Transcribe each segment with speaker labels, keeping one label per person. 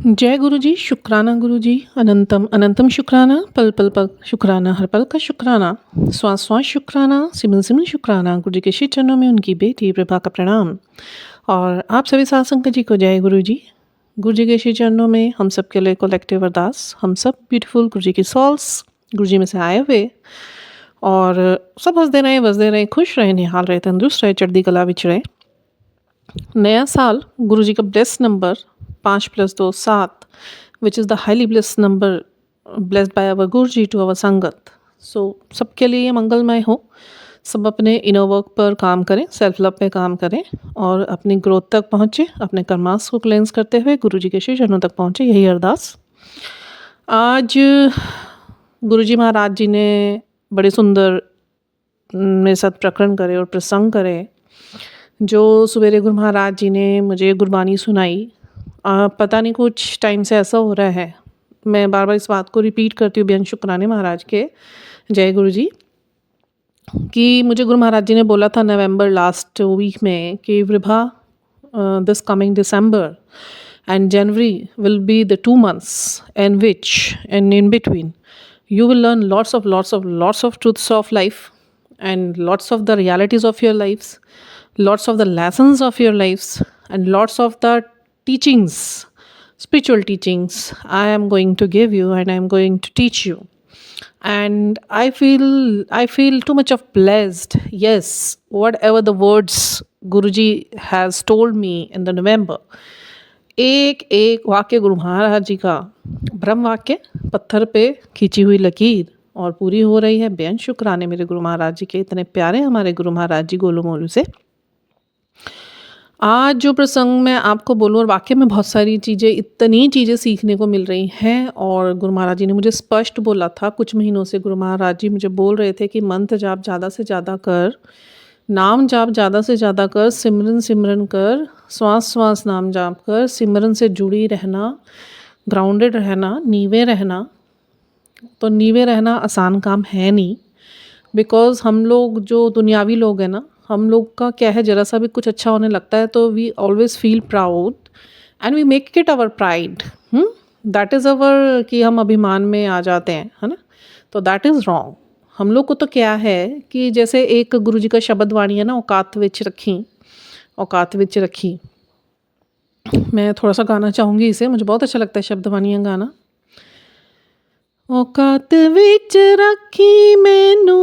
Speaker 1: जय गुरु जी, शुक्राना गुरु जी, अनंतम अनंतम शुक्राना, पल पल पल शुक्राना, हर पल का शुक्राना, श्वास श्वास शुक्राना, सिमन सिमन शुक्राना। गुरु जी के श्री चरणों में उनकी बेटी प्रभा का प्रणाम। और आप सभी साथ संगत जी को जय गुरु जी। गुरु जी के श्री चरणों में हम सब के लिए कलेक्टिव अरदास, हम सब ब्यूटीफुल गुरु जी की सॉल्स गुरु जी में से आए हुए और सब हंसदे रहें, बसदे रहें, खुश रहें, निहाल रहे, तंदुरुस्त रहे, चढ़दी कला विच रहे। नया साल गुरु जी का blessed number 5+2 7, which is the highly blessed number blessed by our guru ji to our संगत। सो सबके लिए ये मंगलमय हो। सब अपने इनर वर्क पर काम करें, सेल्फ लव पे काम करें और अपनी ग्रोथ तक पहुँचे, अपने कर्मास को क्लेंस करते हुए गुरु जी के श्री चरणों तक पहुँचे, यही अरदास। आज गुरु जी महाराज जी ने बड़े सुंदर मेरे साथ प्रकरण करे और प्रसंग करे। जो सवेरे गुरु महाराज जी ने मुझे गुरबानी सुनाई, पता नहीं कुछ टाइम से ऐसा हो रहा है, मैं बार बार इस बात को रिपीट करती हूँ बेअंत शुक्राने महाराज के, जय गुरु जी, कि मुझे गुरु महाराज जी ने बोला था नवंबर लास्ट वीक में कि Vibha, this coming December and January will be the 2 months in which and in between you will learn lots of truths of life and lots of the realities of your lives, lots of the lessons of your lives, and lots of the teachings, spiritual teachings I am going to give you and I am going to teach you. And I feel too much of blessed. Yes, whatever the words Guruji has told me in the November, एक एक वाक्य गुरु महाराज जी का ब्रह्म वाक्य, पत्थर पे खींची हुई लकीर, और पूरी हो रही है बेअंत शुक्राने मेरे गुरु महाराज जी के, इतने प्यारे हमारे गुरु महाराज जी गोलू मोलू से। आज जो प्रसंग मैं आपको बोलूँ, और वाकई में बहुत सारी चीज़ें, इतनी चीज़ें सीखने को मिल रही हैं। और गुरु महाराज जी ने मुझे स्पष्ट बोला था, कुछ महीनों से गुरु महाराज जी मुझे बोल रहे थे कि मंत्र जाप ज़्यादा से ज़्यादा कर, नाम जाप ज़्यादा से ज़्यादा कर, सिमरन सिमरन कर, श्वास श्वास नाम जाप कर, सिमरन से जुड़ी रहना, ग्राउंडेड रहना, नीवे रहना। तो नीवे रहना आसान काम है नहीं, बिकॉज़ हम लोग जो दुनियावी लोग हैं ना, हम लोग का क्या है, ज़रा सा भी कुछ अच्छा होने लगता है तो we always feel proud and we make it our pride. That is our, कि हम अभिमान में आ जाते हैं, है ना। तो दैट इज़ रॉन्ग। हम लोग को तो क्या है कि जैसे एक गुरु जी का शब्द वाणी है ना, औकात विच रखी, औकात विच रखी। मैं थोड़ा सा गाना चाहूँगी इसे, मुझे बहुत अच्छा लगता है शब्द वाणियाँ गाना। औकात विच रखी मैनू,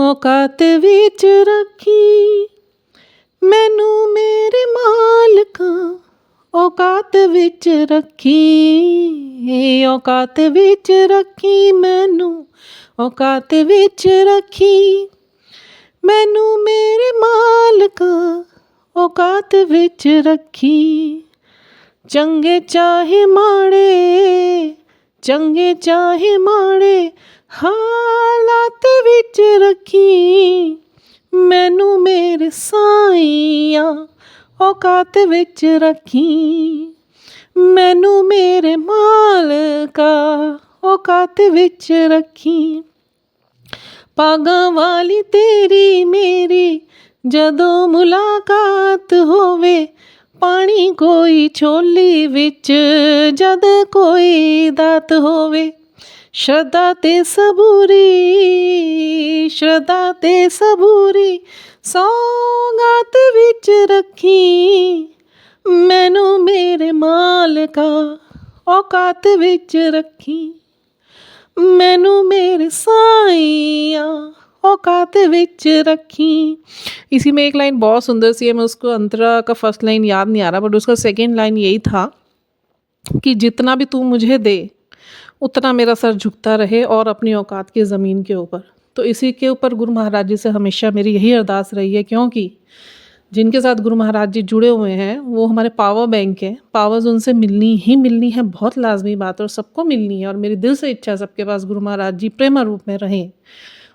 Speaker 1: औकात विच रखी मैनू मेरे मालका, औकात विच रखी, औकात विच रखी मैनू, औकात विच रखी मैनू मेरे मालका, औकात विच रखी। चंगे चाहे माड़े, चंगे चाहे माड़े हालात विच रखी मैनू मेरे साईया, औकात विच रखी मैनू मेरे मालका, औकात विच रखी। पागां वाली तेरी मेरी जदों मुलाकात होवे, पानी कोई छोली विच जद कोई दात होवे, श्रद्धा ते सबूरी, श्रद्धा ते सबूरी सौगात विच रखी मैनू मेरे मालका, औकात विच रखी मैनू मेरे साईया, औकात विच रखी। इसी में एक लाइन बहुत सुंदर सी है, मैं उसको अंतरा का फर्स्ट लाइन याद नहीं आ रहा, बट उसका सेकेंड लाइन यही था कि जितना भी तू मुझे दे उतना मेरा सर झुकता रहे और अपनी औकात की ज़मीन के ऊपर। तो इसी के ऊपर गुरु महाराज जी से हमेशा मेरी यही अरदास रही है, क्योंकि जिनके साथ गुरु महाराज जी जुड़े हुए हैं वो हमारे पावर बैंक है। पावर्स उनसे मिलनी ही मिलनी है, बहुत लाजमी बात है, और सबको मिलनी है। और मेरी दिल से इच्छा है सबके पास गुरु महाराज जी प्रेम रूप में रहें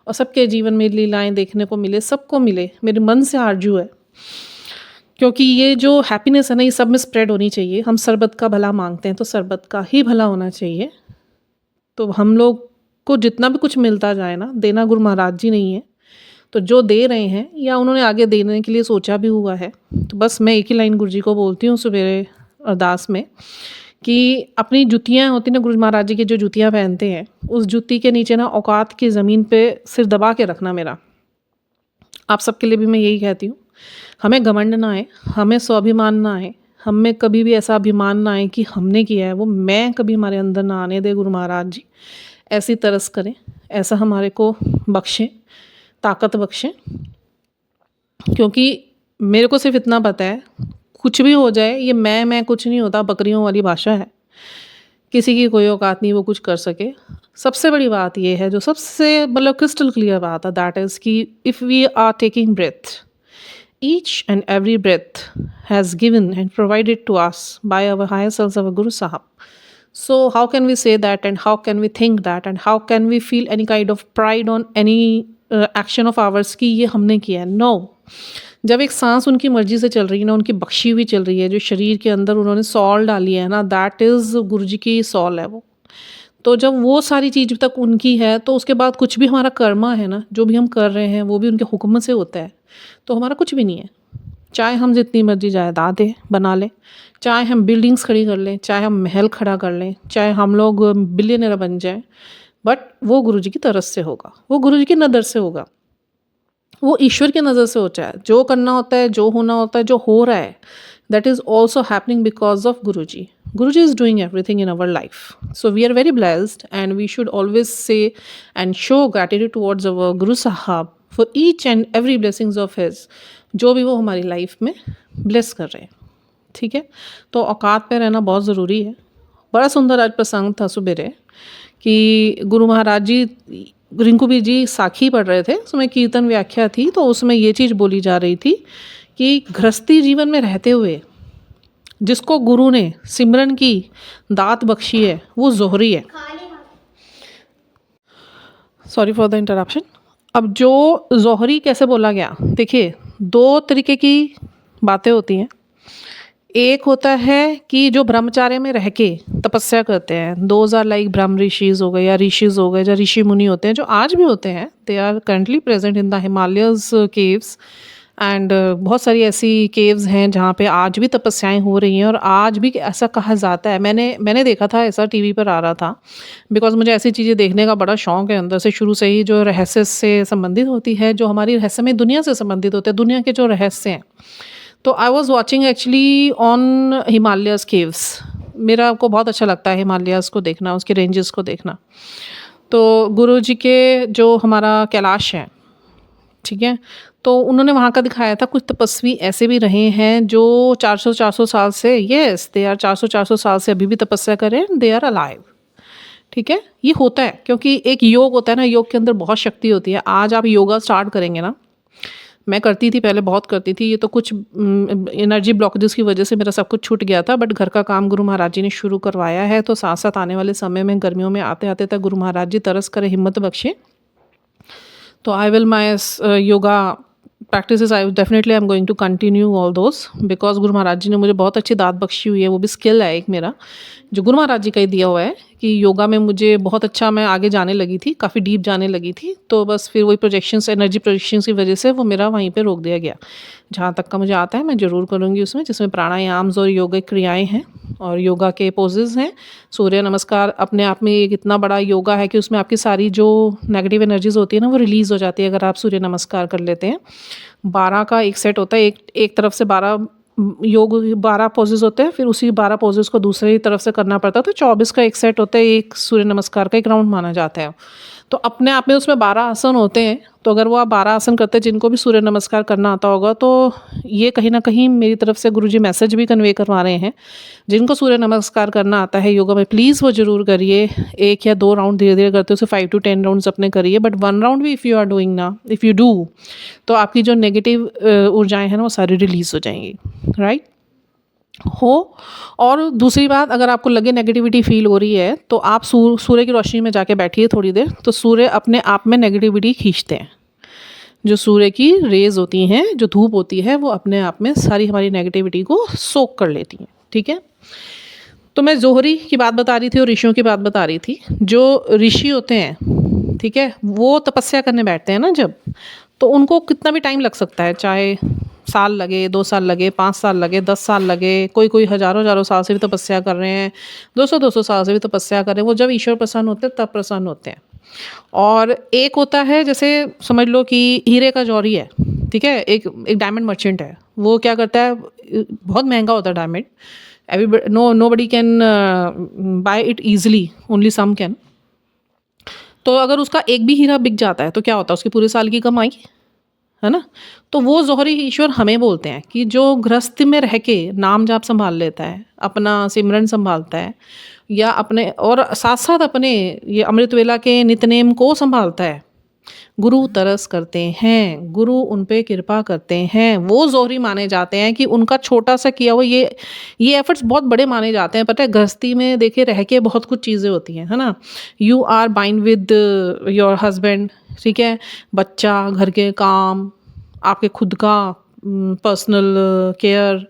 Speaker 1: और सबके जीवन में लीलाएं देखने को मिले, सबको मिले। मेरे मन से आरजू है, क्योंकि ये जो हैप्पीनेस है ना, ये सब में स्प्रेड होनी चाहिए। हम सरबत का भला मांगते हैं तो सरबत का ही भला होना चाहिए। तो हम लोग को जितना भी कुछ मिलता जाए ना, देना गुरु महाराज जी नहीं है, तो जो दे रहे हैं या उन्होंने आगे देने के लिए सोचा भी हुआ है, तो बस मैं एक ही लाइन गुरु जी को बोलती हूँ सवेरे अरदास में कि अपनी जुतियाँ होती ना, गुरु महाराज जी की जो जुतियाँ पहनते हैं, उस जुत्ती के नीचे ना औकात की ज़मीन पे सिर दबा के रखना मेरा। आप सबके लिए भी मैं यही कहती हूँ, हमें घमंड ना आए, हमें स्वाभिमान ना आए, हम में कभी भी ऐसा अभिमान ना आए कि हमने किया है वो मैं कभी हमारे अंदर ना आने दे गुरु महाराज जी। ऐसी तरस करें, ऐसा हमारे को बख्शें, ताकत बख्शें। क्योंकि मेरे को सिर्फ इतना पता है, कुछ भी हो जाए ये मैं कुछ नहीं होता, बकरियों वाली भाषा है। किसी की कोई औकात नहीं वो कुछ कर सके। सबसे बड़ी बात ये है, जो सबसे मतलब क्रिस्टल क्लियर बात है, दैट इज़ कि if we are taking breath, each and every breath has given and provided to us by our higher selves, our Guru Sahab. So how can we say that, and how can we think that, and how can we feel any kind of pride on any action of ours कि ये हमने किया है? No. जब एक सांस उनकी मर्जी से चल रही है ना, उनकी बख्शी हुई चल रही है, जो शरीर के अंदर उन्होंने सॉल डाली है ना, दैट इज़ गुरु जी की सॉल है वो। तो जब वो सारी चीज़ तक उनकी है, तो उसके बाद कुछ भी हमारा कर्मा है ना, जो भी हम कर रहे हैं वो भी उनके हुक्म से होता है, तो हमारा कुछ भी नहीं है। चाहे हम जितनी मर्जी जायदादें बना लें, चाहे हम बिल्डिंग्स खड़ी कर लें, चाहे हम महल खड़ा कर लें, चाहे हम लोग बिलियनर बन जाएं, बट वो गुरु जी की तरफ से होगा, वो गुरु जी की नज़र से होगा, वो ईश्वर की नज़र से होता है। जो करना होता है, जो होना होता है, जो हो रहा है, that is also happening because of Guruji. Guruji is doing everything in our life. So we are very blessed, and we should always say and show gratitude towards our Guru Sahab for each and every blessings of his, जो भी वो हमारी life में bless कर रहे हैं। ठीक है, तो औकात पे रहना बहुत ज़रूरी है। बड़ा सुंदर आज प्रसंग था सुबेरे कि गुरु महाराज जी, रिंकू भी जी साखी पढ़ रहे थे, उसमें कीर्तन व्याख्या थी, तो उसमें ये चीज़ बोली जा रही थी कि गृहस्थी जीवन में रहते हुए जिसको गुरु ने सिमरन की दात बख्शी है वो जोहरी है। Sorry for the interruption. अब जो जोहरी कैसे बोला गया, देखिए दो तरीके की बातें होती हैं। एक होता है कि जो ब्रह्मचार्य में रह के तपस्या करते हैं, दोज आर लाइक ब्रह्म ऋषिज हो गए या ऋषिज हो गए, जो ऋषि मुनि होते हैं, जो आज भी होते हैं, they are currently present in the Himalayas caves and बहुत सारी ऐसी केव्स हैं जहाँ पे आज भी तपस्याएं हो रही हैं। और आज भी ऐसा कहा जाता है, मैंने देखा था, ऐसा टीवी पर आ रहा था, बिकॉज मुझे ऐसी चीज़ें देखने का बड़ा शौक है अंदर से, शुरू से ही, जो रहस्य से संबंधित होती है, जो हमारी रहस्यमय दुनिया से संबंधित होते हैं, दुनिया के जो रहस्य हैं। तो I was watching actually on Himalayas caves. मेरा को बहुत अच्छा लगता है हिमालयस को देखना, उसके रेंजेस को देखना। तो गुरु जी के जो हमारा कैलाश है, ठीक है, तो उन्होंने वहाँ का दिखाया था। कुछ तपस्वी ऐसे भी रहे हैं जो 400 साल से, यस दे आर 400 साल से अभी भी तपस्या करें, दे आर अलाइव। ठीक है, ये होता है क्योंकि एक योग होता है ना, योग के अंदर बहुत शक्ति होती है। आज आप योगा स्टार्ट करेंगे ना, मैं करती थी पहले, बहुत करती थी, ये तो कुछ एनर्जी ब्लॉकेजेस की वजह से मेरा सब कुछ छूट गया था, बट घर का काम गुरु महाराज जी ने शुरू करवाया है, तो साथ साथ आने वाले समय में गर्मियों में आते आते तक गुरु महाराज जी तरस करें, हिम्मत बख्शे। तो I will my yoga practices, I definitely am going to continue all those, because Guru Maharaj जी ने मुझे बहुत अच्छी दात बख्शी हुई है। वो भी स्किल है एक मेरा, जो गुरु महाराज जी का ही दिया हुआ है, कि योगा में मुझे बहुत अच्छा, मैं आगे जाने लगी थी, काफ़ी डीप जाने लगी थी, तो बस फिर वही प्रोजेक्शंस, एनर्जी प्रोजेक्शंस की वजह से वो मेरा वहीं पे रोक दिया गया। जहाँ तक का मुझे आता है मैं ज़रूर करूँगी उसमें, जिसमें प्राणायाम्स और योगा क्रियाएँ हैं और योगा के पोजेज़ हैं। सूर्य नमस्कार अपने आप में एक इतना बड़ा योगा है कि उसमें आपकी सारी जो नेगेटिव एनर्जीज़ होती है ना, वो रिलीज़ हो जाती है अगर आप सूर्य नमस्कार कर लेते हैं। 12 का एक सेट होता है, एक तरफ से 12 योग 12 पोजेज होते हैं, फिर उसी 12 पोजेज को दूसरी तरफ से करना पड़ता है, तो 24 का एक सेट होता है, एक सूर्य नमस्कार का एक राउंड माना जाता है। तो अपने आप में उसमें 12 आसन होते हैं, तो अगर वो आप 12 आसन करते हैं, जिनको भी सूर्य नमस्कार करना आता होगा, तो ये कहीं ना कहीं मेरी तरफ से गुरुजी मैसेज भी कन्वे करवा रहे हैं। जिनको सूर्य नमस्कार करना आता है योगा में, प्लीज़ वो ज़रूर करिए। 1 या 2 राउंड धीरे धीरे करते हो, 5 to 10 राउंड्स अपने करिए, बट 1 राउंड भी इफ़ यू आर डूइंग ना, इफ़ यू डू, तो आपकी जो नेगेटिव ऊर्जाएँ हैं ना, वो सारी रिलीज़ हो जाएंगी, राइट हो। और दूसरी बात, अगर आपको लगे नेगेटिविटी फील हो रही है, तो आप सूर्य की रोशनी में जाके बैठिए थोड़ी देर, तो सूर्य अपने आप में नेगेटिविटी खींचते हैं। जो सूर्य की रेज होती हैं, जो धूप होती है, वो अपने आप में सारी हमारी नेगेटिविटी को सोक कर लेती हैं। ठीक है, तो मैं जोहरी की बात बता रही थी और ऋषियों की बात बता रही थी। जो ऋषि होते हैं, ठीक है, वो तपस्या करने बैठते हैं ना जब, तो उनको कितना भी टाइम लग सकता है, चाहे साल लगे, 2 साल लगे, 5 साल लगे, 10 साल लगे, कोई हज़ारों हज़ारों साल से भी तपस्या कर रहे हैं, 200-200 साल से भी तपस्या कर रहे हैं, वो जब ईश्वर प्रसन्न होते हैं तब प्रसन्न होते हैं। और एक होता है जैसे समझ लो कि हीरे का जौहरी है, ठीक है? एक एक डायमंड मर्चेंट है, वो क्या करता है, बहुत महँगा होता है diamond, nobody can buy it easily, only some can. तो अगर उसका एक भी हीरा बिक जाता है तो क्या होता है, उसकी पूरे साल की कमाई, है ना? तो वो जौहरी ईश्वर हमें बोलते हैं कि जो गृहस्थी में रह के नाम जाप संभाल लेता है, अपना सिमरन संभालता है, या अपने और साथ-साथ अपने ये अमृत वेला के नित्य-नेम को संभालता है, गुरु तरस करते हैं, गुरु उन पे कृपा करते हैं, वो ज़ोहरी माने जाते हैं कि उनका छोटा-सा किया हुआ ये एफ़र्ट्स बहुत बड़े माने जाते हैं। पता है, गृहस्थी में देखिए रह के बहुत कुछ चीज़ें होती हैं, है ना? You are bind with your husband, ठीक है? बच्चा, घर के काम, आपके खुद का पर्सनल केयर,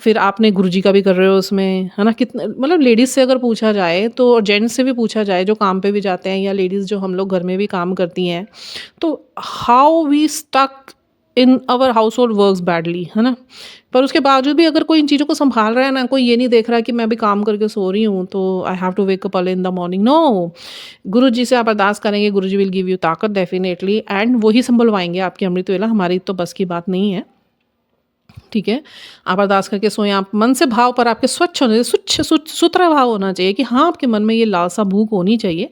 Speaker 1: फिर आपने गुरुजी का भी कर रहे हो उसमें, है ना? कितने मतलब लेडीज़ से अगर पूछा जाए तो, और जेंट्स से भी पूछा जाए जो काम पे भी जाते हैं, या लेडीज़ जो हम लोग घर में भी काम करती हैं, तो how we stuck in our household works badly, है ना? पर उसके बावजूद भी अगर कोई इन चीज़ों को संभाल रहा है ना, कोई ये नहीं देख रहा कि मैं अभी काम करके सो रही हूँ तो I have to wake up early in the morning, no. Guru ji से आप अरदास करेंगे, Guru ji will give you ताकत डेफिनेटली, एंड वही संभलवाएंगे आपकी अमृत वेला, हमारी तो बस की बात नहीं है, ठीक है? आप अरदास करके सोएं, आप मन से भाव पर आपके स्वच्छ होने, सुथरा भाव होना चाहिए कि हाँ, आपके मन में ये लालसा भूख होनी चाहिए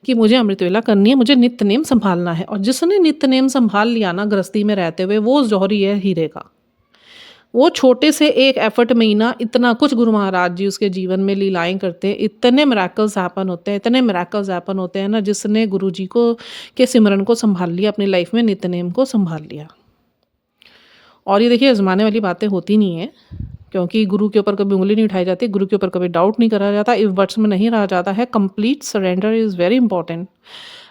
Speaker 1: कि मुझे अमृत वेला करनी है, मुझे नित्य नेम संभालना है। और जिसने नित्य नेम संभाल लिया ना गृहस्थी में रहते हुए, वो जौहरी है हीरे का। वो छोटे से एक एफर्ट में ही ना इतना कुछ गुरु महाराज जी उसके जीवन में लीलाएं करते हैं, इतने मिरेकल्स हैपन होते हैं, इतने मिरेकल्स हैपन होते हैं ना, जिसने गुरु जी को के सिमरन को संभाल लिया, अपनी लाइफ में नित्य नेम को संभाल लिया। और ये देखिए आजमाने वाली बातें होती नहीं है, क्योंकि गुरु के ऊपर कभी उंगली नहीं उठाई जाती, गुरु के ऊपर कभी डाउट नहीं करा जाता, इफ बट्स में नहीं रहा जाता है। Complete surrender is very important,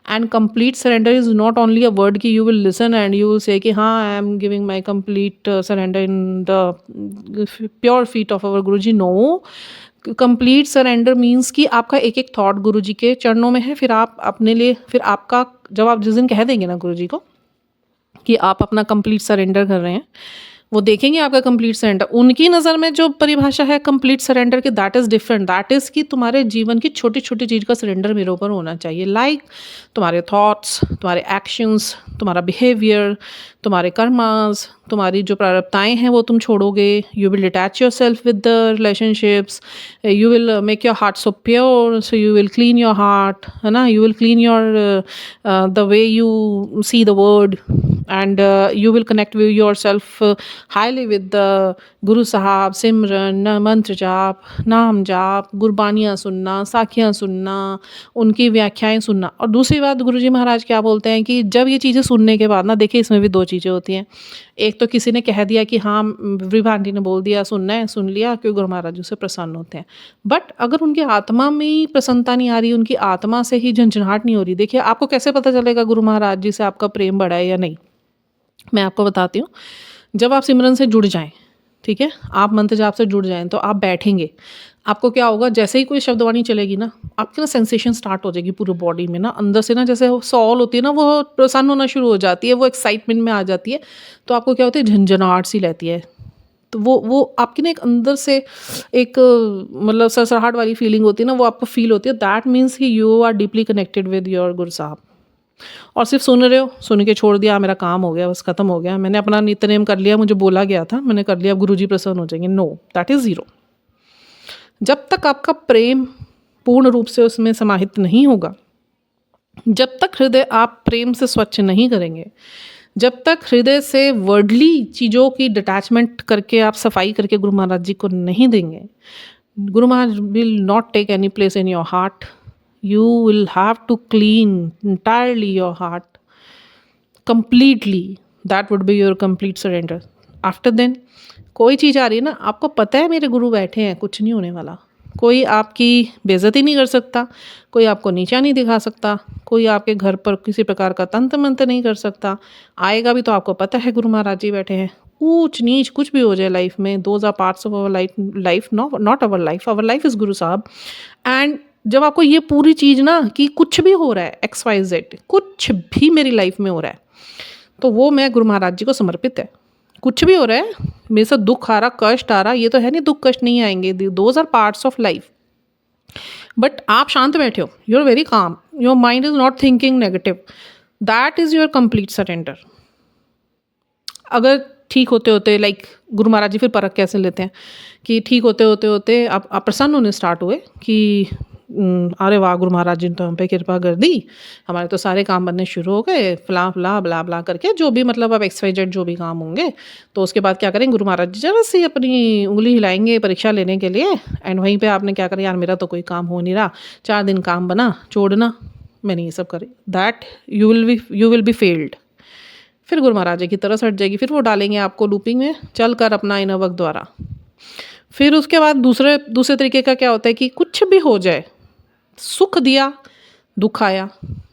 Speaker 1: and complete surrender is not only a word कि you will listen and you will say कि हाँ, I am giving my complete surrender in the pure feet of our guru ji. No, complete surrender means कि आपका एक एक thought गुरु जी के चरणों में है, फिर आप अपने लिए, फिर आपका जब आप जिस दिन कह देंगे ना गुरु जी को कि आप अपना कंप्लीट सरेंडर कर रहे हैं, वो देखेंगे आपका कंप्लीट सरेंडर। उनकी नज़र में जो परिभाषा है कंप्लीट सरेंडर की, that is different, that is कि तुम्हारे जीवन की छोटी छोटी चीज़ का सरेंडर मेरे ऊपर होना चाहिए, लाइक तुम्हारे थॉट्स, तुम्हारे एक्शंस, तुम्हारा बिहेवियर, तुम्हारे कर्मास, तुम्हारी जो प्रारब्धताएँ हैं वो तुम छोड़ोगे, you will detach your self with the relationships, you will make your heart so pure, so you will clean your heart, है ना? You will clean your the way you see the word, and you will connect with yourself highly with the गुरु साहब, सिमरन, मंत्र जाप, नाम जाप, गुरबानियाँ सुनना, साखियाँ सुनना, उनकी व्याख्याएं सुनना। और दूसरी बात गुरु जी महाराज क्या बोलते हैं कि जब ये चीज़ें सुनने के बाद ना, देखिए इसमें भी दो चीज़ें होती हैं। एक तो किसी ने कह दिया कि हाँ, विभा आंटी ने बोल दिया, सुनना है, सुन लिया, क्योंकि गुरु महाराज जी से प्रसन्न होते हैं। बट अगर उनकी आत्मा में प्रसन्नता नहीं आ रही, उनकी आत्मा से ही झंझनाहट नहीं हो रही, देखिए आपको कैसे पता चलेगा गुरु महाराज जी से आपका प्रेम बढ़ा है या नहीं? मैं आपको बताती हूँ। जब आप सिमरन से जुड़ जाएं, ठीक है, आप मंत्र जाप से जुड़ जाएं, तो आप बैठेंगे, आपको क्या होगा, जैसे ही कोई शब्दवाणी चलेगी ना, आपकी ना सेंसेशन स्टार्ट हो जाएगी पूरे बॉडी में ना, अंदर से ना जैसे सॉल होती है ना, वो प्रसन्न होना शुरू हो जाती है, वो एक्साइटमेंट में आ जाती है। तो आपको क्या होता है, झंझनाहट सी रहती है, तो वो आपकी ना एक अंदर से एक मतलब सरसराहट वाली फीलिंग होती है ना, वो आपको फील होती है। दैट मीन्स कि you are deeply connected with your Guru Sahib. और सिर्फ सुन रहे हो, सुन के छोड़ दिया, मेरा काम हो गया, बस खत्म हो गया, मैंने अपना नित्यनेम कर लिया, मुझे बोला गया था, मैंने कर लिया, अब गुरुजी प्रसन्न हो जाएंगे। No, that is zero. जब तक आपका प्रेम पूर्ण रूप से उसमें समाहित नहीं होगा, जब तक हृदय आप प्रेम से स्वच्छ नहीं करेंगे, जब तक हृदय से वर्डली चीज़ों की डिटैचमेंट करके आप सफाई करके गुरु महाराज जी को नहीं देंगे, Guru Maharaj will not take any place in your heart. You will have to clean entirely your heart completely. That would be your complete surrender. After then, कोई चीज़ आ रही है ना, आपको पता है मेरे गुरु बैठे हैं, कुछ नहीं होने वाला, कोई आपकी बेइज्जती नहीं कर सकता, कोई आपको नीचा नहीं दिखा सकता, कोई आपके घर पर किसी प्रकार का तंत्र मंत्र नहीं कर सकता। आएगा भी तो आपको पता है गुरु महाराज जी बैठे हैं। ऊंच नीच कुछ भी हो जाए लाइफ में, those are parts of our life, not our life is Guru साहब। एंड जब आपको ये पूरी चीज़ ना कि कुछ भी हो रहा है, XYZ कुछ भी मेरी लाइफ में हो रहा है, तो वो मैं गुरु महाराज जी को समर्पित है। कुछ भी हो रहा है, मेरे साथ दुख आ रहा, कष्ट आ रहा, ये तो है नहीं दुख कष्ट नहीं आएंगे, those are parts of life, but आप शांत बैठे हो, you are very calm, your mind is not thinking negative, that is your complete surrender. अगर ठीक होते होते लाइक गुरु महाराज जी फिर परख कैसे लेते हैं कि ठीक होते होते होते आप प्रसन्न होने स्टार्ट हुए कि अरे वाह गुरु महाराज जी ने तो हम पे कृपा कर दी, हमारे तो सारे काम बनने शुरू हो गए, फला फला ब्ला ब्ला करके जो भी मतलब अब XYZ जो भी काम होंगे, तो उसके बाद क्या करेंगे, गुरु महाराज जी जरा सी अपनी उंगली हिलाएंगे परीक्षा लेने के लिए, एंड वहीं पे आपने क्या करा, यार मेरा तो कोई काम हो नहीं रहा, 4 दिन काम बना छोड़ना, मैंने ये सब करे, that you will be failed. फिर गुरु महाराज जी की तरस हट जाएगी, फिर वो डालेंगे आपको लूपिंग में चल कर अपना इनर वर्क द्वारा। फिर उसके बाद दूसरे तरीके का क्या होता है कि कुछ भी हो जाए, सुख दिया दुख आया,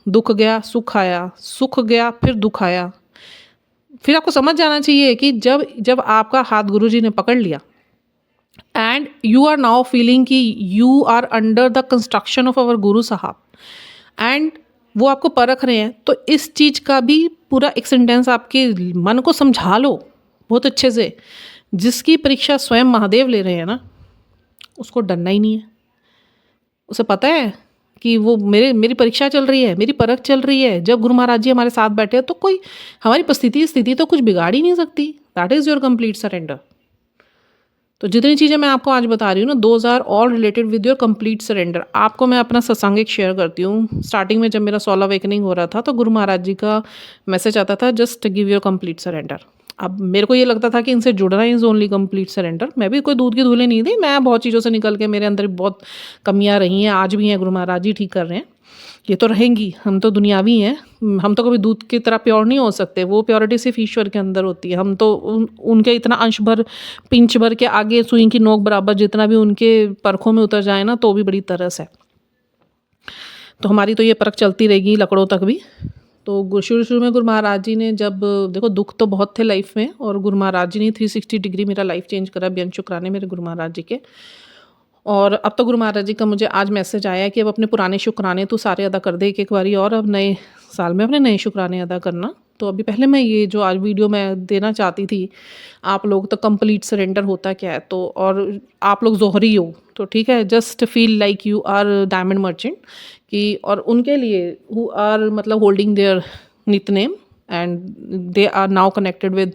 Speaker 1: दुख गया सुख आया, सुख गया फिर दुख आया। फिर आपको समझ जाना चाहिए कि जब आपका हाथ गुरु जी ने पकड़ लिया and you are now feeling कि you are under the construction of our guru साहब, एंड वो आपको परख रहे हैं, तो इस चीज़ का भी पूरा एक सेंटेंस आपके मन को समझा लो बहुत अच्छे से, जिसकी परीक्षा स्वयं महादेव ले रहे हैं ना, उसको डरना ही नहीं है। उसे पता है कि वो मेरी परीक्षा चल रही है, मेरी परख चल रही है, जब गुरु महाराज जी हमारे साथ बैठे हैं तो कोई हमारी स्थिति तो कुछ बिगाड़ ही नहीं सकती। That is your complete surrender. तो जितनी चीज़ें मैं आपको आज बता रही हूँ ना, those are all related with your complete surrender. आपको मैं अपना सत्संग एक शेयर करती हूँ। स्टार्टिंग में जब मेरा सोल अवेकनिंग हो रहा था तो गुरु महाराज जी का मैसेज आता था, just give your complete surrender. अब मेरे को ये लगता था कि इनसे जुड़ना इज़ ओनली कंप्लीट सरेंडर। मैं भी कोई दूध की धूलें नहीं दी, मैं बहुत चीज़ों से निकल के, मेरे अंदर बहुत कमियाँ रही हैं, आज भी हैं, गुरु महाराज जी ठीक कर रहे हैं, ये तो रहेंगी। हम तो दुनियावी हैं, हम तो कभी दूध की तरह प्योर नहीं हो सकते, वो प्योरिटी सिर्फ ईश्वर के अंदर होती है। हम तो उनके इतना अंश भर पिंच भर के आगे सुई की नोक बराबर जितना भी उनके परखों में उतर जाए ना, तो भी बड़ी तरस है। तो हमारी तो ये परख चलती रहेगी लकड़ों तक भी। तो शुरू में गुरु महाराज जी ने, जब देखो दुख तो बहुत थे लाइफ में, और गुरु महाराज जी ने 360 डिग्री मेरा लाइफ चेंज करा, बेअंत शुक्राने मेरे गुरु महाराज जी के। और अब तो गुरु महाराज जी का मुझे आज मैसेज आया कि अब अपने पुराने शुक्राने तो सारे अदा कर दे एक बारी, और अब नए साल में अपने नए शुक्राने अदा करना। तो अभी पहले मैं ये जो आज वीडियो मैं देना चाहती थी, आप लोग तो कंप्लीट सरेंडर होता क्या है, तो और आप लोग जोहरी हो तो ठीक है, just feel like you are diamond merchant कि, और उनके लिए हु आर मतलब होल्डिंग देयर नितनेम and they are now connected with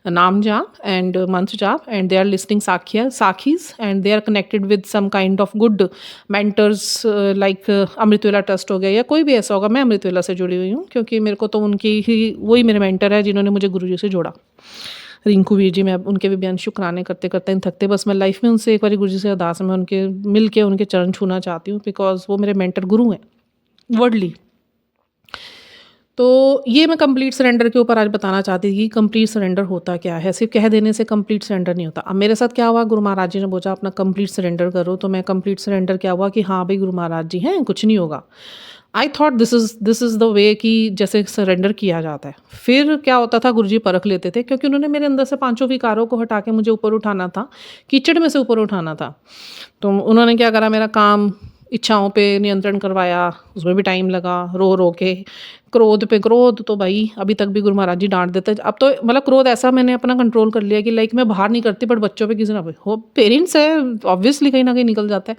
Speaker 1: naam jap and mantra jap, and they are listening sakhis, and they are connected with some kind of good mentors like Amritvela trust हो गया या कोई भी ऐसा होगा। मैं अमृतवेला से जुड़ी हुई हूँ क्योंकि मेरे को तो उनकी ही, वही मेरे मेंटर है जिन्होंने मुझे गुरु जी से जोड़ा, रिंकू वीर जी। मैं उनके भी बयान शुक्राने करते करते इन थकते, बस मैं लाइफ में उनसे एक बार गुरु जी से अरदास में उनके मिल के उनके चरण छूना चाहती हूँ, बिकॉज वो मेरे मेंटर गुरु हैं वर्डली। तो ये मैं कंप्लीट सरेंडर के ऊपर आज बताना चाहती थी कि कंप्लीट सरेंडर होता क्या है। सिर्फ कह देने से कंप्लीट सरेंडर नहीं होता। अब मेरे साथ क्या हुआ, गुरु महाराज जी ने बोला अपना कंप्लीट सरेंडर करो, तो मैं कंप्लीट सरेंडर क्या हुआ कि हाँ भाई गुरु महाराज जी हैं, कुछ नहीं होगा। I thought this is the way कि जैसे सरेंडर किया जाता है। फिर क्या होता था, गुरु जी परख लेते थे, क्योंकि उन्होंने मेरे अंदर से 5 विकारों को हटा के मुझे ऊपर उठाना था, कीचड़ में से ऊपर उठाना था। तो उन्होंने क्या करा, मेरा काम इच्छाओं पे नियंत्रण करवाया, उसमें भी टाइम लगा, रो के। क्रोध पे क्रोध तो भाई अभी तक भी गुरु महाराज जी डांट देते। अब तो मतलब क्रोध ऐसा मैंने अपना कंट्रोल कर लिया कि लाइक मैं बाहर नहीं करती, बट बच्चों पे किसी ना हो, पेरेंट्स है ऑब्वियसली कहीं ना कहीं निकल जाता है,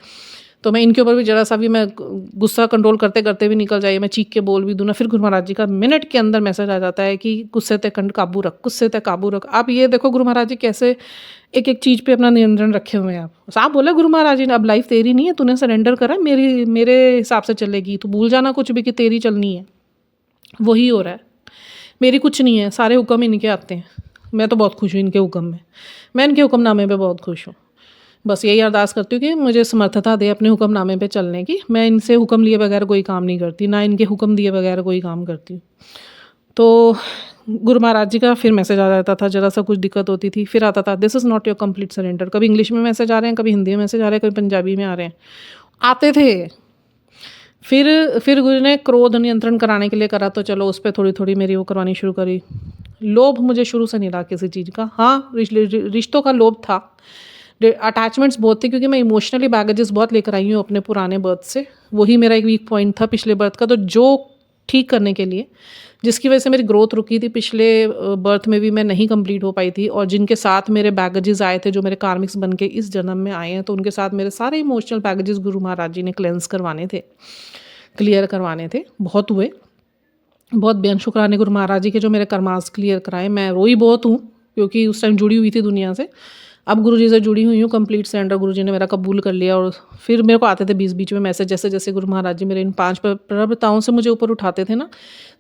Speaker 1: तो मैं इनके ऊपर भी ज़रा सा भी मैं गुस्सा कंट्रोल करते करते भी निकल जाइए, मैं चीख के बोल भी दूँ ना, फिर गुरु महाराज जी का मिनट के अंदर मैसेज आ जाता है कि गुस्से ते कंड काबू रख, गुस्से ते काबू रख। आप ये देखो गुरु महाराज जी कैसे एक एक चीज़ पे अपना नियंत्रण रखे हुए हैं। आप बोले गुरु महाराज जी ने, अब लाइफ तेरी नहीं है, तूने सरेंडर करा, मेरे हिसाब से चलेगी, तो भूल जाना कुछ भी कि तेरी चलनी है। वही हो रहा है, मेरी कुछ नहीं है, सारे हुक्म इनके आते हैं। मैं तो बहुत खुश हूँ इनके हुक्म में, मैं इनके हुक्मनामे पे बहुत खुश हूँ। बस यही अरदास करती हूँ कि मुझे समर्थता दे अपने हुक्मनामे पे चलने की। मैं इनसे हुक्म लिए बगैर कोई काम नहीं करती, ना इनके हुक्म दिए बगैर कोई काम करती हूँ। तो गुरु महाराज जी का फिर मैसेज आ जाता था, जरा सा कुछ दिक्कत होती थी, फिर आता था this is not your complete surrender. कभी इंग्लिश में मैसेज आ रहे हैं, कभी हिंदी में मैसेज आ रहे हैं, कभी पंजाबी में आ रहे हैं, आते थे। फिर गुरु ने क्रोध नियंत्रण कराने के लिए करा, तो चलो उस पर थोड़ी थोड़ी मेरी वो करवानी शुरू करी। लोभ मुझे शुरू से नहीं रहा किसी चीज़ का, हाँ रिश्तों का लोभ था, अटैचमेंट्स बहुत थे, क्योंकि मैं इमोशनली बैगेजेस बहुत लेकर आई हूँ अपने पुराने बर्थ से। वही मेरा एक वीक पॉइंट था पिछले बर्थ का। तो जो ठीक करने के लिए, जिसकी वजह से मेरी ग्रोथ रुकी थी। पिछले बर्थ में भी मैं नहीं कंप्लीट हो पाई थी, और जिनके साथ मेरे बैगेजेस आए थे, जो मेरे कार्मिक्स बन के इस जन्म में आए हैं, तो उनके साथ मेरे सारे इमोशनल बैगेजेस गुरु महाराज जी ने क्लेंस करवाने थे, क्लियर करवाने थे। बहुत हुए, बहुत बेअंत शुक्राने गुरु महाराज जी के जो मेरे कर्मास क्लियर कराए। मैं रोई बहुत हूँ, क्योंकि उस टाइम जुड़ी हुई थी दुनिया से। अब गुरु जी से जुड़ी हुई हूँ, कंप्लीट सरेंडर गुरु जी ने मेरा कबूल कर लिया। और फिर मेरे को आते थे बीच बीच में मैसेज, जैसे जैसे गुरु महाराज जी मेरे इन 5 प्रभुताओं से मुझे ऊपर उठाते थे ना,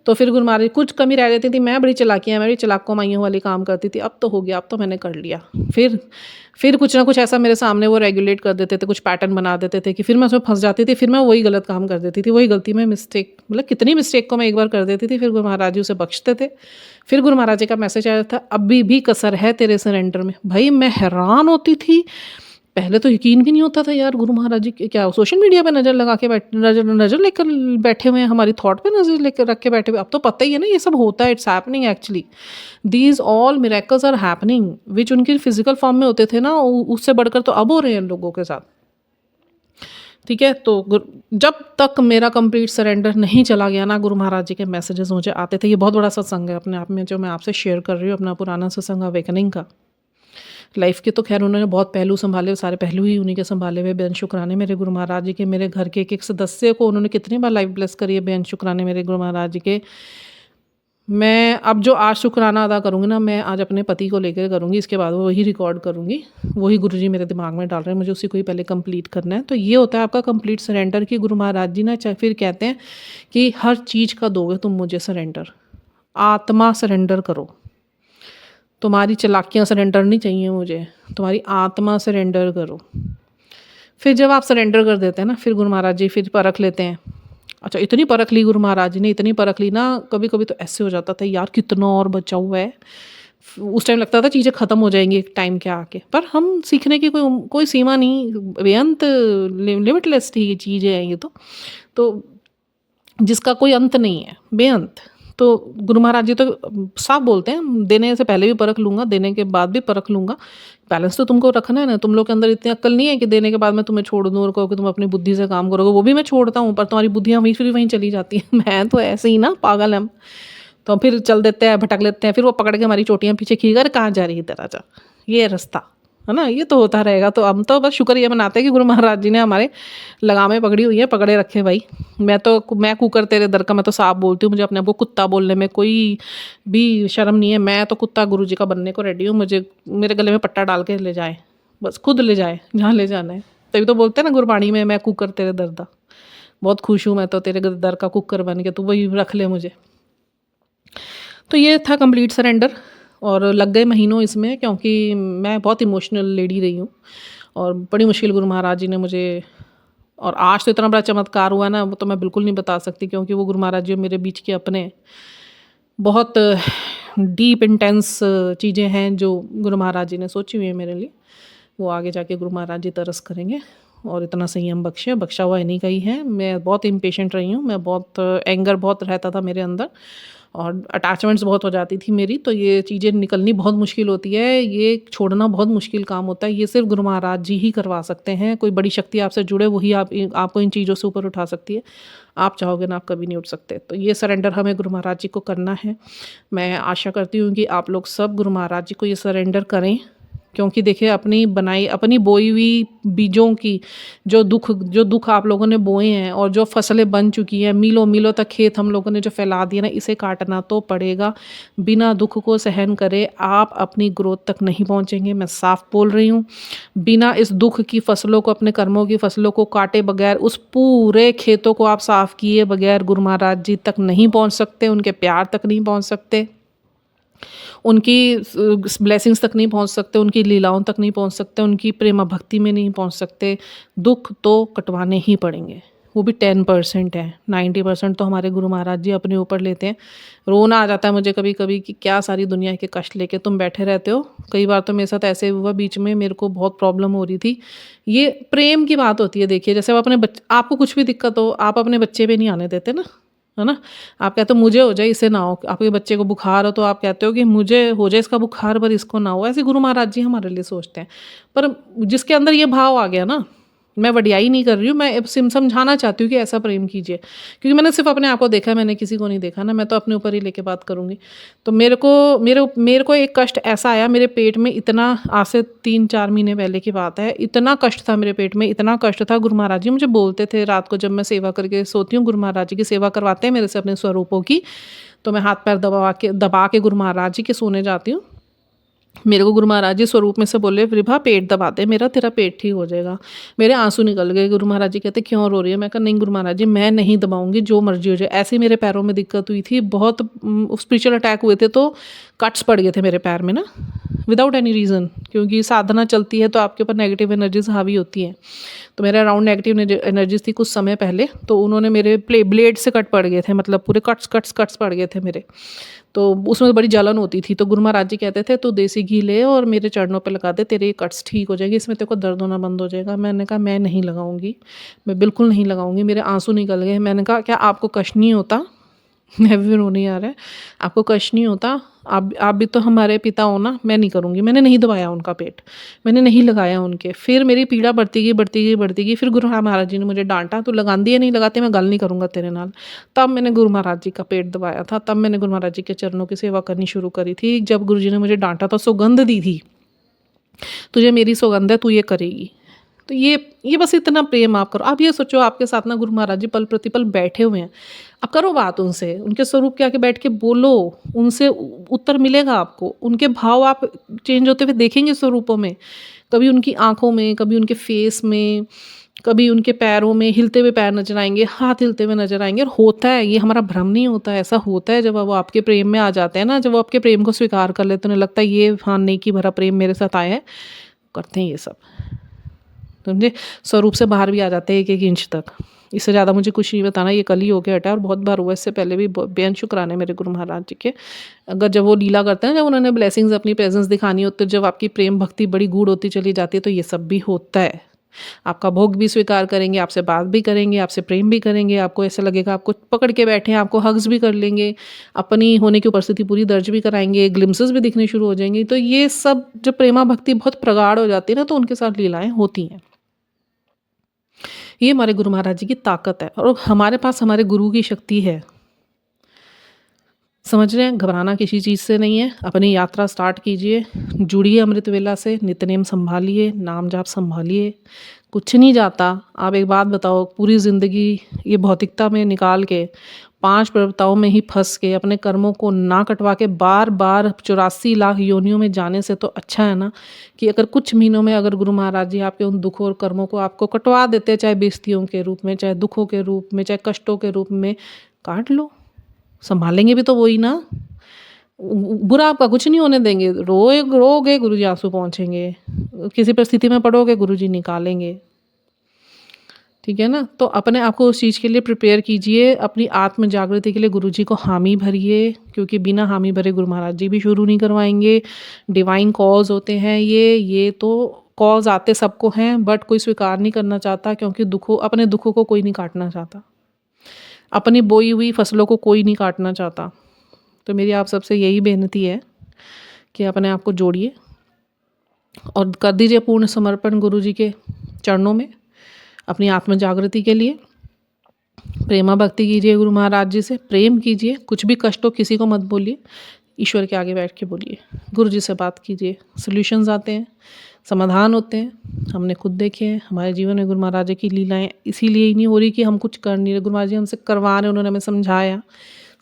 Speaker 1: तो फिर गुरु महाराज कुछ कमी रह जाती थी। मैं बड़ी चालाकों माइयों वाली काम करती थी। अब तो हो गया, अब तो मैंने कर लिया। फिर कुछ ना कुछ ऐसा मेरे सामने वो रेगुलेट कर देते थे, कुछ पैटर्न बना देते थे कि फिर मैं उसमें फंस जाती थी। फिर मैं वही गलत काम कर देती थी, वही गलती में मिस्टेक, मतलब कितनी मिस्टेक को मैं एक बार कर देती थी। फिर गुरु महाराज जी उसे बख्शते थे। फिर गुरु महाराज जी का मैसेज आया था, अभी भी कसर है तेरे सरेंडर में। भाई मैं हैरान होती थी, पहले तो यकीन भी नहीं होता था यार, गुरु महाराज जी क्या सोशल मीडिया पे नज़र लगा के नज़र लेकर बैठे हुए हैं, हमारी थॉट पे नज़र लेकर रख के बैठे हुए। अब तो पता ही है ना ये सब होता है, it's happening actually. These all miracles are happening which उनकी फिजिकल फॉर्म में होते थे ना, उससे बढ़कर तो अब हो रहे हैं लोगों के साथ। ठीक है, तो जब तक मेरा कंप्लीट सरेंडर नहीं चला गया ना, गुरु महाराज जी के मैसेजेस मुझे आते थे। ये बहुत बड़ा सत्संग है अपने आप में, जो मैं आपसे शेयर कर रही हूँ, अपना पुराना सत्संग अवेकनिंग का। लाइफ के तो खैर उन्होंने बहुत पहलू संभाले, सारे पहलू ही उन्हीं के संभाले हुए। बेअंत शुक्राने मेरे गुरु महाराज जी के। मेरे घर के एक एक सदस्य को उन्होंने कितनी बार लाइफ ब्लेस करी है, बेअंत शुक्राने मेरे गुरु महाराज जी के। मैं अब जो आज शुक्राना अदा करूँगी ना, मैं आज अपने पति को लेकर करूँगी, इसके बाद वही रिकॉर्ड करूँगी। वही गुरु जी मेरे दिमाग में डाल रहे हैं, मुझे उसी को ही पहले कंप्लीट करना है। तो ये होता है आपका कंप्लीट सरेंडर की गुरु महाराज जी ना फिर कहते हैं कि हर चीज़ का दोगे तुम मुझे सरेंडर, आत्मा सरेंडर करो। तुम्हारी चालाकियाँ सरेंडर नहीं चाहिए मुझे, तुम्हारी आत्मा सरेंडर करो। फिर जब आप सरेंडर कर देते हैं ना, फिर गुरु महाराज जी फिर परख लेते हैं। अच्छा, इतनी परख ली गुरु महाराज जी ने, इतनी परख ली ना, कभी कभी तो ऐसे हो जाता था यार कितना और बचा हुआ है। उस टाइम लगता था चीज़ें ख़त्म हो जाएंगी एक टाइम के आके, पर हम सीखने की कोई सीमा नहीं, बेअंत लिमिटलेस ही चीज़ें हैं ये तो जिसका कोई अंत नहीं है, बेअंत। तो गुरु महाराज जी तो साफ बोलते हैं, देने से पहले भी परख लूँगा, देने के बाद भी परख लूँगा। बैलेंस तो तुमको रखना है ना, तुम लोग के अंदर इतनी अक्ल नहीं है कि देने के बाद मैं तुम्हें छोड़ दूँ और कहो कि तुम अपनी बुद्धि से काम करोगे। वो भी मैं छोड़ता हूँ, पर तुम्हारी बुद्धियाँ वहीं चली जाती हैं। मैं तो ऐसे ही ना पागल हम, तो फिर चल देते हैं, भटक लेते हैं, फिर वो पकड़ के हमारी चोटियाँ पीछे खींच कर कहाँ जा रही है तेरा जा, ये रास्ता है ना, ये तो होता रहेगा। तो हम तो बस शुक्र ये मनाते हैं कि गुरु महाराज जी ने हमारे लगामें पकड़ी हुई है, पकड़े रखे भाई। मैं कुकर तेरे दर का, मैं तो साफ बोलती हूँ, मुझे अपने आप को कुत्ता बोलने में कोई भी शर्म नहीं है। मैं तो कुत्ता गुरु जी का बनने को रेडी हूँ, मुझे मेरे गले में पट्टा डाल के ले जाए, बस खुद ले जाए जहाँ ले जाना है। तभी तो बोलते हैं ना गुरबाणी में, मैं कुकर तेरे दर दा, बहुत खुश हूँ मैं तो तेरे दर का कुकर बन के, तो वही रख ले मुझे। तो ये था कंप्लीट सरेंडर, और लग गए महीनों इसमें, क्योंकि मैं बहुत इमोशनल लेडी रही हूँ, और बड़ी मुश्किल गुरु महाराज जी ने मुझे, और आज तो इतना बड़ा चमत्कार हुआ ना, वो तो मैं बिल्कुल नहीं बता सकती, क्योंकि वो गुरु महाराज जी मेरे बीच के अपने बहुत डीप इंटेंस चीज़ें हैं जो गुरु महाराज जी ने सोची हुई है मेरे लिए। वो आगे जाके गुरु महाराज जी तरस करेंगे, और इतना संयम बख्शा हुआ इन्हीं का ही है। मैं बहुत इम्पेशेंट रही हूँ, मैं बहुत एंगर बहुत रहता था मेरे अंदर, और अटैचमेंट्स बहुत हो जाती थी मेरी, तो ये चीज़ें निकलनी बहुत मुश्किल होती है, ये छोड़ना बहुत मुश्किल काम होता है। ये सिर्फ गुरु महाराज जी ही करवा सकते हैं। कोई बड़ी शक्ति आपसे जुड़े, वही आपको इन चीज़ों से ऊपर उठा सकती है। आप चाहोगे ना, आप कभी नहीं उठ सकते। तो ये सरेंडर हमें गुरु महाराज जी को करना है। मैं आशा करती हूँ कि आप लोग सब गुरु महाराज जी को ये सरेंडर करें, क्योंकि देखिए अपनी बोई हुई बीजों की जो दुख आप लोगों ने बोए हैं, और जो फसलें बन चुकी हैं, मीलों मीलों तक खेत हम लोगों ने जो फैला दिया ना, इसे काटना तो पड़ेगा। बिना दुख को सहन करे आप अपनी ग्रोथ तक नहीं पहुंचेंगे, मैं साफ बोल रही हूँ। बिना इस दुख की फसलों को, अपने कर्मों की फसलों को काटे बगैर, उस पूरे खेतों को आप साफ किए बगैर गुरु महाराज जी तक नहीं पहुँच सकते, उनके प्यार तक नहीं पहुँच सकते, उनकी ब्लेसिंग्स तक नहीं पहुंच सकते, उनकी लीलाओं तक नहीं पहुंच सकते, उनकी प्रेम भक्ति में नहीं पहुंच सकते। दुख तो कटवाने ही पड़ेंगे, वो भी 10% है, 90% तो हमारे गुरु महाराज जी अपने ऊपर लेते हैं। रोना आ जाता है मुझे कभी कभी कि क्या सारी दुनिया के कष्ट लेके तुम बैठे रहते हो। कई बार तो मेरे साथ ऐसे हुआ, बीच में मेरे को बहुत प्रॉब्लम हो रही थी। ये प्रेम की बात होती है। देखिए, जैसे आपको कुछ भी दिक्कत हो, आप अपने बच्चे पे नहीं आने देते ना, है ना। आप कहते हो मुझे हो जाए, इसे ना हो। आपके बच्चे को बुखार हो तो आप कहते हो कि मुझे हो जाए इसका बुखार, पर इसको ना हो। ऐसे गुरु महाराज जी हमारे लिए सोचते हैं। पर जिसके अंदर ये भाव आ गया ना, मैं वडियाई नहीं कर रही हूँ, मैं समझाना चाहती हूँ कि ऐसा प्रेम कीजिए, क्योंकि मैंने सिर्फ अपने आप को देखा है, मैंने किसी को नहीं देखा ना, मैं तो अपने ऊपर ही लेके बात करूँगी। तो मेरे को एक कष्ट ऐसा आया मेरे पेट में, इतना, आज से 3-4 महीने पहले की बात है, इतना कष्ट था मेरे पेट में, इतना कष्ट था। गुरु महाराज जी मुझे बोलते थे रात को, जब मैं सेवा करके सोती हूँ, गुरु महाराज जी की सेवा करवाते हैं मेरे से अपने स्वरूपों की, तो मैं हाथ पैर दबा के गुरु महाराज जी के सोने जाती हूँ। मेरे को गुरु महाराज जी स्वरूप में से बोले, विभा पेट दबा दे मेरा, तेरा पेट ठीक हो जाएगा। मेरे आंसू निकल गए। गुरु महाराज जी कहते, क्यों रो रही है? मैं कहा, नहीं गुरु महाराज जी, मैं नहीं दबाऊंगी, जो मर्जी हो जाए। ऐसे ही मेरे पैरों में दिक्कत हुई थी, बहुत स्पिरिचुअल अटैक हुए थे, तो कट्स पड़ गए थे मेरे पैर में ना, विदाउट एनी रीज़न, क्योंकि साधना चलती है तो आपके ऊपर नेगेटिव एनर्जीज हावी होती हैं। तो मेरे अराउंड नेगेटिव एनर्जीज थी कुछ समय पहले, तो उन्होंने मेरे ब्लेड से कट पड़ गए थे, मतलब पूरे कट्स पड़ गए थे मेरे, तो उसमें बड़ी जलन होती थी। तो गुरु महाराज जी कहते थे, तू देसी घी ले और मेरे चरणों पे लगा दे, तेरे ये कट्स ठीक हो जाएगी, इसमें तेरे को दर्द होना बंद हो जाएगा। मैंने कहा, मैं नहीं लगाऊंगी, मैं बिल्कुल नहीं लगाऊंगी। मेरे आंसू निकल गए। मैंने कहा, क्या आपको कष्ट नहीं होता? मैं भी रोने आ रहा है। आपको कष्ट नहीं होता? आप भी तो हमारे पिता हो ना। मैं नहीं करूँगी। मैंने नहीं दबाया उनका पेट, मैंने नहीं लगाया उनके। फिर मेरी पीड़ा बढ़ती गई। फिर गुरु महाराज जी ने मुझे डांटा, तो लगांदी है, नहीं लगाते, मैं गल नहीं करूँगा तेरे नाल। तब मैंने गुरु महाराज जी का पेट दबाया था, तब मैंने गुरु महाराज जी के चरणों की सेवा करनी शुरू करी थी। जब गुरु जी ने मुझे डांटा था, सौगंध दी थी, तुझे मेरी सौगंध है, तू ये करेगी। तो ये बस इतना प्रेम आप करो। आप ये सोचो, आपके साथ ना गुरु महाराज जी पल प्रतिपल बैठे हुए हैं, आप करो बात उनसे, उनके स्वरूप के आके बैठ के बोलो, उनसे उत्तर मिलेगा आपको। उनके भाव आप चेंज होते हुए देखेंगे स्वरूपों में, कभी उनकी आंखों में, कभी उनके फेस में, कभी उनके पैरों में हिलते हुए पैर नजर आएंगे, हाथ हिलते हुए नजर आएंगे। और होता है, ये हमारा भ्रम नहीं होता है, ऐसा होता है। जब वो आपके प्रेम में आ जाते हैं ना, जब वो आपके प्रेम को स्वीकार कर लेते हैं, उन्हें लगता है ये हाँ नेकी भरा प्रेम मेरे साथ आया है, करते हैं ये सब, समझे? स्वरूप से बाहर भी आ जाते हैं 1-1 इंच तक। इससे ज़्यादा मुझे कुछ नहीं बताना, ये कल ही होके हटा है और बहुत बार हुआ, इससे पहले भी बेअंत शुक्राने मेरे गुरु महाराज जी के। अगर जब वो लीला करते हैं, जब उन्होंने ब्लेसिंग्स अपनी प्रेजेंस दिखानी होती है, जब आपकी प्रेम भक्ति बड़ी गूढ़ होती चली जाती है, तो ये सब भी होता है। आपका भोग भी स्वीकार करेंगे, आपसे बात भी करेंगे, आपसे प्रेम भी करेंगे, आपको ऐसा लगेगा आपको पकड़ के बैठे हैं, आपको हग्स भी कर लेंगे, अपनी होने की उपस्थिति पूरी दर्ज भी कराएंगे, ग्लिम्सेस भी दिखने शुरू हो जाएंगी। तो ये सब जब प्रेमा भक्ति बहुत प्रगाढ़ हो जाती है ना, तो उनके साथ लीलाएं होती हैं। ये हमारे गुरु महाराज जी की ताकत है, और हमारे पास हमारे गुरु की शक्ति है। समझ रहे हैं? घबराना किसी चीज़ से नहीं है। अपनी यात्रा स्टार्ट कीजिए, जुड़िए अमृत वेला से, नित्यनेम संभालिए, नाम जाप संभालिए, कुछ नहीं जाता। आप एक बात बताओ, पूरी ज़िंदगी ये भौतिकता में निकाल के 5 प्रवृत्ताओं में ही फंस के अपने कर्मों को ना कटवा के बार बार 84 लाख योनियों में जाने से तो अच्छा है ना कि अगर कुछ महीनों में अगर गुरु महाराज जी आपके उन दुखों और कर्मों को आपको कटवा देते, चाहे बेइज्जतियों के रूप में, चाहे दुखों के रूप में, चाहे कष्टों के रूप में, काट लो। संभालेंगे भी तो वही ना, बुरा आपका कुछ नहीं होने देंगे। रोगे गुरु जी आंसू पहुँचेंगे, किसी परिस्थिति में पड़ोगे गुरु जी निकालेंगे। ठीक है ना? तो अपने आप को उस चीज़ के लिए प्रिपेयर कीजिए, अपनी आत्म जागृति के लिए गुरु जी को हामी भरिए, क्योंकि बिना हामी भरे गुरु महाराज जी भी शुरू नहीं करवाएंगे। डिवाइन कॉज होते हैं ये तो कॉज आते सबको हैं, बट कोई स्वीकार नहीं करना चाहता, क्योंकि अपने दुखों को कोई नहीं काटना चाहता, अपनी बोई हुई फसलों को कोई नहीं काटना चाहता। तो मेरी आप सबसे यही बेनती है कि अपने आप को जोड़िए और कर दीजिए पूर्ण समर्पण गुरु जी के चरणों में, अपनी आत्म जागृति के लिए। प्रेमा भक्ति कीजिए, गुरु महाराज जी से प्रेम कीजिए, कुछ भी कष्ट हो किसी को मत बोलिए, ईश्वर के आगे बैठ के बोलिए, गुरु जी से बात कीजिए। सॉल्यूशंस आते हैं, समाधान होते हैं, हमने खुद देखे हैं। हमारे जीवन में गुरु महाराज जी की लीलाएं इसीलिए ही नहीं हो रही कि हम कुछ कर नहीं रहे, गुरु महाराज जी हमसे करवा रहे, उन्होंने हमें समझाया,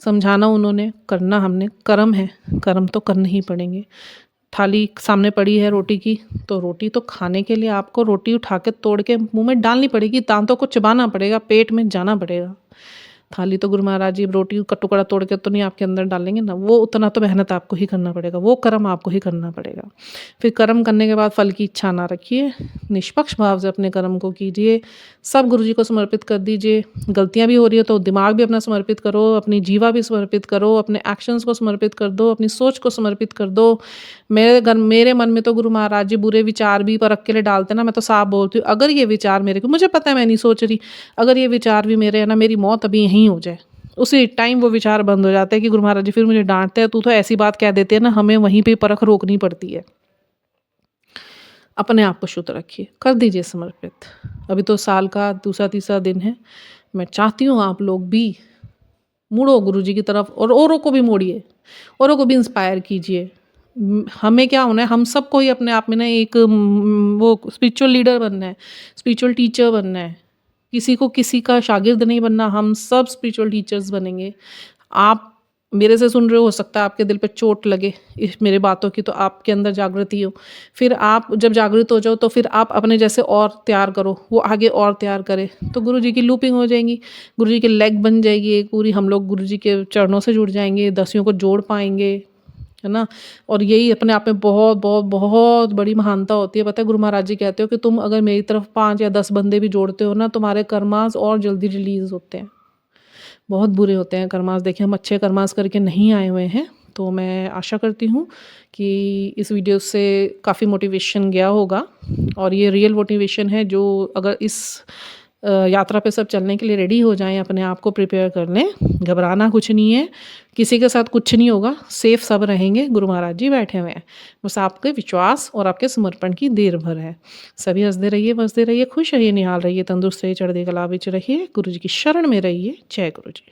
Speaker 1: समझाना उन्होंने, करना हमने। कर्म है, कर्म तो करने ही पड़ेंगे। थाली सामने पड़ी है रोटी की, तो रोटी तो खाने के लिए आपको रोटी उठा के तोड़ के मुंह में डालनी पड़ेगी, दांतों को चबाना पड़ेगा, पेट में जाना पड़ेगा। थाली तो गुरु महाराज जी रोटी का टुकड़ा तोड़ के तो नहीं आपके अंदर डालेंगे ना, वो उतना तो मेहनत आपको ही करना पड़ेगा, वो कर्म आपको ही करना पड़ेगा। फिर कर्म करने के बाद फल की इच्छा ना रखिए, निष्पक्ष भाव से अपने कर्म को कीजिए, सब गुरु जी को समर्पित कर दीजिए। गलतियाँ भी हो रही हो तो दिमाग भी अपना समर्पित करो, अपनी जीवा भी समर्पित करो, अपने एक्शंस को समर्पित कर दो, अपनी सोच को समर्पित कर दो। मेरे मन में तो गुरु महाराज जी बुरे विचार भी परख के लिए डालते ना, मैं तो साफ बोलती हूँ, अगर ये विचार मेरे को, मुझे पता है मैं नहीं सोच रही, अगर ये विचार भी मेरे है ना, मेरी मौत अभी यहीं हो जाए, उसी टाइम वो विचार बंद हो जाते हैं कि गुरु महाराज जी फिर मुझे डांटते हैं, तू तो ऐसी बात कह देते हैं ना, हमें वहीं पे परख रोकनी पड़ती है। अपने आप को शुद्ध रखिए, कर दीजिए समर्पित। अभी तो साल का दूसरा तीसरा दिन है, मैं चाहती हूँ आप लोग भी मुड़ो गुरुजी की तरफ और औरों को भी मोड़िए, औरों को भी इंस्पायर कीजिए। हमें क्या होना है, हम सबको ही अपने आप में ना एक वो स्पिरिचुअल लीडर बनना है, स्पिरिचुअल टीचर बनना है। किसी को किसी का शागिर्द नहीं बनना, हम सब स्पिरिचुअल टीचर्स बनेंगे। आप मेरे से सुन रहे हो सकता है आपके दिल पे चोट लगे इस मेरे बातों की, तो आपके अंदर जागृति हो। फिर आप जब जागृत हो जाओ तो फिर आप अपने जैसे और तैयार करो, वो आगे और तैयार करे, तो गुरुजी की लूपिंग हो जाएंगी, गुरुजी की लेग बन जाएगी एक पूरी, हम लोग गुरुजी के चरणों से जुड़ जाएंगे, दसियों को जोड़ पाएंगे, है ना। और यही अपने आप में बहुत बहुत बहुत बड़ी महानता होती है। पता है गुरु महाराज जी कहते हो कि तुम अगर मेरी तरफ 5 या 10 बंदे भी जोड़ते हो ना, तुम्हारे कर्मास और जल्दी रिलीज होते हैं। बहुत बुरे होते हैं कर्मास। देखिए हम अच्छे कर्मास करके नहीं आए हुए हैं, तो मैं आशा करती हूँ कि इस वीडियो से काफ़ी मोटिवेशन गया होगा। और ये रियल मोटिवेशन है, जो अगर इस यात्रा पे सब चलने के लिए रेडी हो जाएं, अपने आप को प्रिपेयर कर लें। घबराना कुछ नहीं है, किसी के साथ कुछ नहीं होगा, सेफ सब रहेंगे, गुरु महाराज जी बैठे हुए हैं। बस आपके विश्वास और आपके समर्पण की देर भर है। सभी हंसते रहिए, बसते रहिए, खुश रहिए, निहाल रहिए, तंदुरुस्त रहिए, चढ़ते कला विच रहिए, गुरु जी की शरण में रहिए। जय गुरु जी।